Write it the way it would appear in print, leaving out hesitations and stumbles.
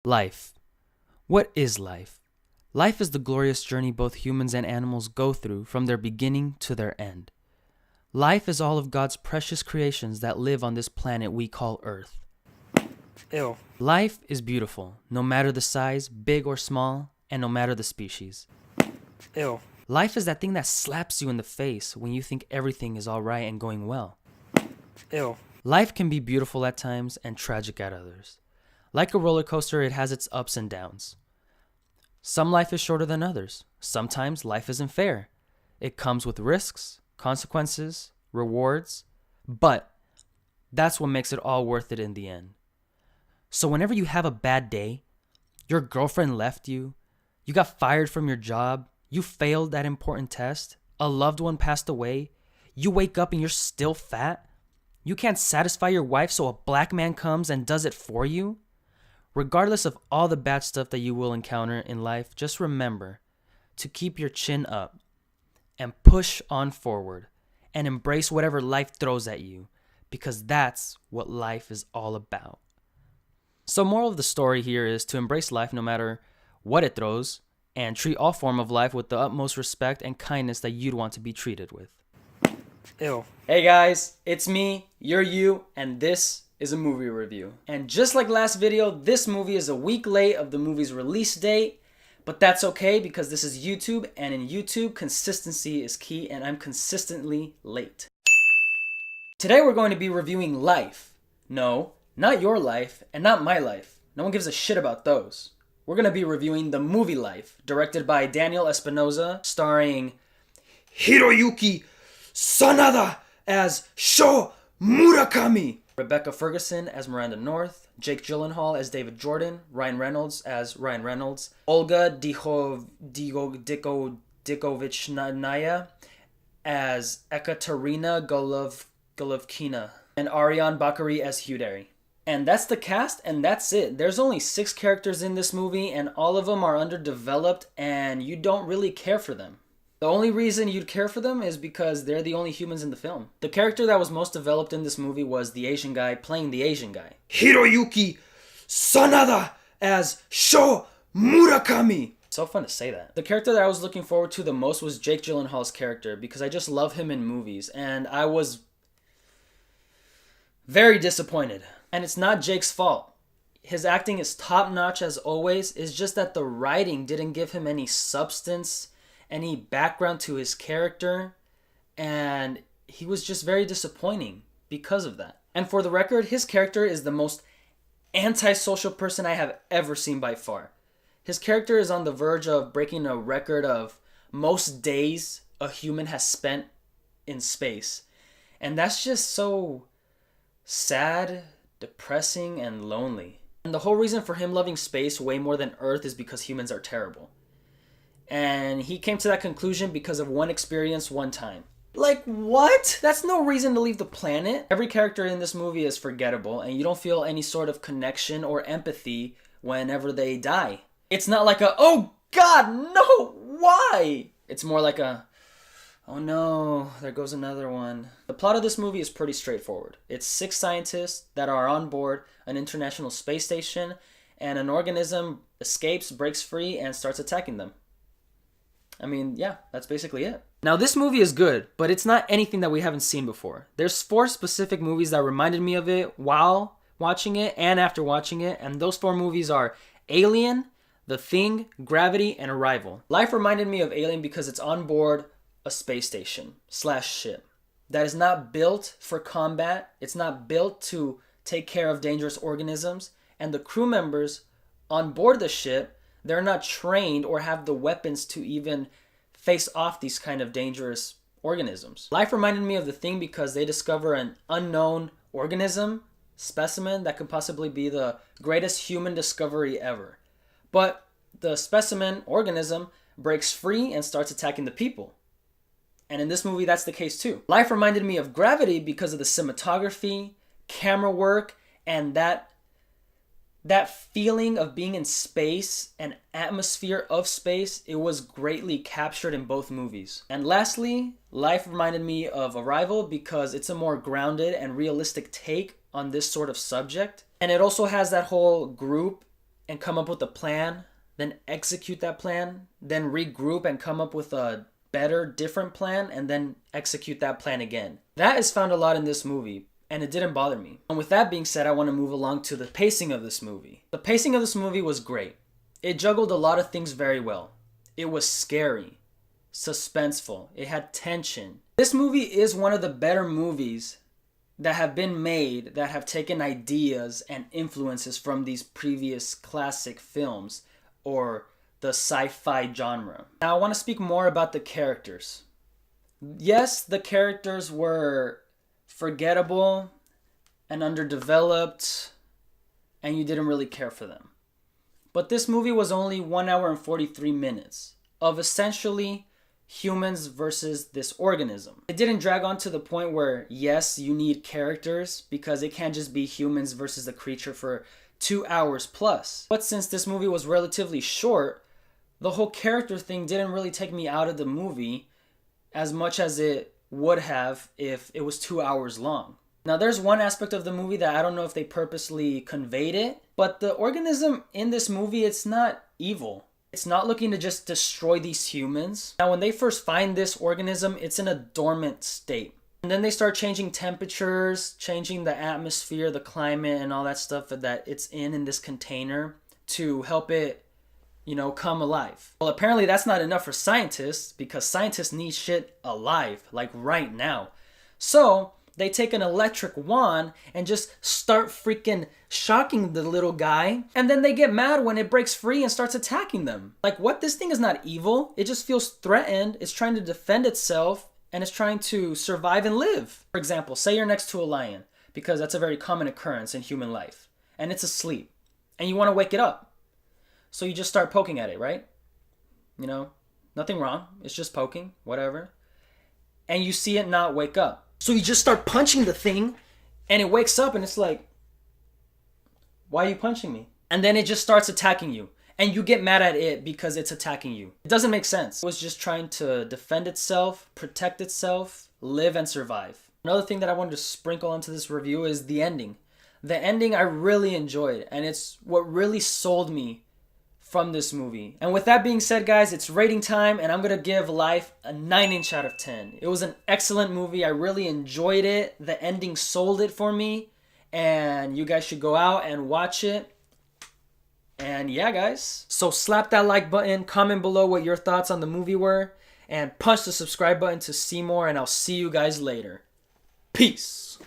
Life. What is life? Life is the glorious journey both humans and animals go through from their beginning to their end. Life is all of God's precious creations that live on this planet we call Earth. Ew. Life is beautiful, no matter the size, big or small, and no matter the species. Ew. Life is that thing that slaps you in the face when you think everything is alright and going well. Ew. Life can be beautiful at times and tragic at others. Like a roller coaster, it has its ups and downs. Some life is shorter than others. Sometimes life isn't fair. It comes with risks, consequences, rewards, but that's what makes it all worth it in the end. So whenever you have a bad day, your girlfriend left you, you got fired from your job, you failed that important test, a loved one passed away, you wake up and you're still fat, you can't satisfy your wife so a black man comes and does it for you. Regardless of all the bad stuff that you will encounter in life, just remember to keep your chin up and push on forward and embrace whatever life throws at you, because that's what life is all about. So moral of the story here is to embrace life no matter what it throws and treat all form of life with the utmost respect and kindness that you'd want to be treated with. Ew. Hey guys, it's me, you're you, and this is a movie review. And just like last video, this movie is a week late of the movie's release date, but that's okay because this is YouTube, and in YouTube, consistency is key, and I'm consistently late. Today we're going to be reviewing Life. No, not your life, and not my life. No one gives a shit about those. We're going to be reviewing the movie Life, directed by Daniel Espinosa, starring Hiroyuki Sanada as Sho Murakami. Rebecca Ferguson as Miranda North, Jake Gyllenhaal as David Jordan, Ryan Reynolds as Ryan Reynolds, Olga Dikovichnaya as Ekaterina Golovkina, and Ariane Bakary as Huderi. And that's the cast, and that's it. There's only 6 characters in this movie, and all of them are underdeveloped, and you don't really care for them. The only reason you'd care for them is because they're the only humans in the film. The character that was most developed in this movie was the Asian guy playing the Asian guy. Hiroyuki Sanada as Sho Murakami. So fun to say that. The character that I was looking forward to the most was Jake Gyllenhaal's character, because I just love him in movies, and I was very disappointed. And it's not Jake's fault. His acting is top-notch as always. It's just that the writing didn't give him any substance, any background to his character, and he was just very disappointing because of that. And for the record, his character is the most antisocial person I have ever seen by far. His character is on the verge of breaking a record of most days a human has spent in space. And that's just so sad, depressing, and lonely. And the whole reason for him loving space way more than Earth is because humans are terrible. And he came to that conclusion because of one experience one time. Like, what? That's no reason to leave the planet. Every character in this movie is forgettable, and you don't feel any sort of connection or empathy whenever they die. It's not like a, oh God, no, why? It's more like a, oh no, there goes another one. The plot of this movie is pretty straightforward. It's 6 scientists that are on board an international space station, and an organism escapes, breaks free, and starts attacking them. I mean, yeah, that's basically it. Now, this movie is good, but it's not anything that we haven't seen before. There's 4 specific movies that reminded me of it while watching it and after watching it, and those 4 movies are Alien, The Thing, Gravity, and Arrival. Life reminded me of Alien because it's on board a space station / ship that is not built for combat. It's not built to take care of dangerous organisms, and the crew members on board the ship, they're not trained or have the weapons to even face off these kind of dangerous organisms. Life reminded me of The Thing because they discover an unknown organism, specimen, that could possibly be the greatest human discovery ever. But the specimen, organism, breaks free and starts attacking the people. And in this movie, that's the case too. Life reminded me of Gravity because of the cinematography, camera work, and that feeling of being in space and atmosphere of space. It was greatly captured in both movies. And lastly, Life reminded me of Arrival because it's a more grounded and realistic take on this sort of subject. And it also has that whole group and come up with a plan, then execute that plan, then regroup and come up with a better, different plan, and then execute that plan again. That is found a lot in this movie, and it didn't bother me. And with that being said, I want to move along to the pacing of this movie. The pacing of this movie was great. It juggled a lot of things very well. It was scary, suspenseful, it had tension. This movie is one of the better movies that have been made that have taken ideas and influences from these previous classic films or the sci-fi genre. Now I want to speak more about the characters. Yes, the characters were forgettable and underdeveloped and you didn't really care for them. But this movie was only 1 hour and 43 minutes of essentially humans versus this organism. It didn't drag on to the point where, yes, you need characters because it can't just be humans versus a creature for 2 hours plus. But since this movie was relatively short, the whole character thing didn't really take me out of the movie as much as it would have if it was 2 hours long. Now there's one aspect of the movie that I don't know if they purposely conveyed it, but the organism in this movie, it's not evil. It's not looking to just destroy these humans. Now when they first find this organism, it's in a dormant state. And then they start changing temperatures, changing the atmosphere, the climate, and all that stuff that it's in this container to help it, come alive. Well, apparently that's not enough for scientists because scientists need shit alive, like right now. So they take an electric wand and just start freaking shocking the little guy. And then they get mad when it breaks free and starts attacking them. Like, what? This thing is not evil. It just feels threatened. It's trying to defend itself and it's trying to survive and live. For example, say you're next to a lion, because that's a very common occurrence in human life. And it's asleep. And you want to wake it up. So you just start poking at it, right? Nothing wrong. It's just poking, whatever. And you see it not wake up. So you just start punching the thing and it wakes up and it's like, why are you punching me? And then it just starts attacking you and you get mad at it because it's attacking you. It doesn't make sense. It was just trying to defend itself, protect itself, live and survive. Another thing that I wanted to sprinkle onto this review is the ending. The ending I really enjoyed and it's what really sold me from this movie. And with that being said, guys, it's rating time and I'm gonna give Life a 9" out of 10. It was an excellent movie. I really enjoyed it. The ending sold it for me and you guys should go out and watch it. And yeah, guys, so slap that like button, comment below what your thoughts on the movie were, and punch the subscribe button to see more, and I'll see you guys later. Peace.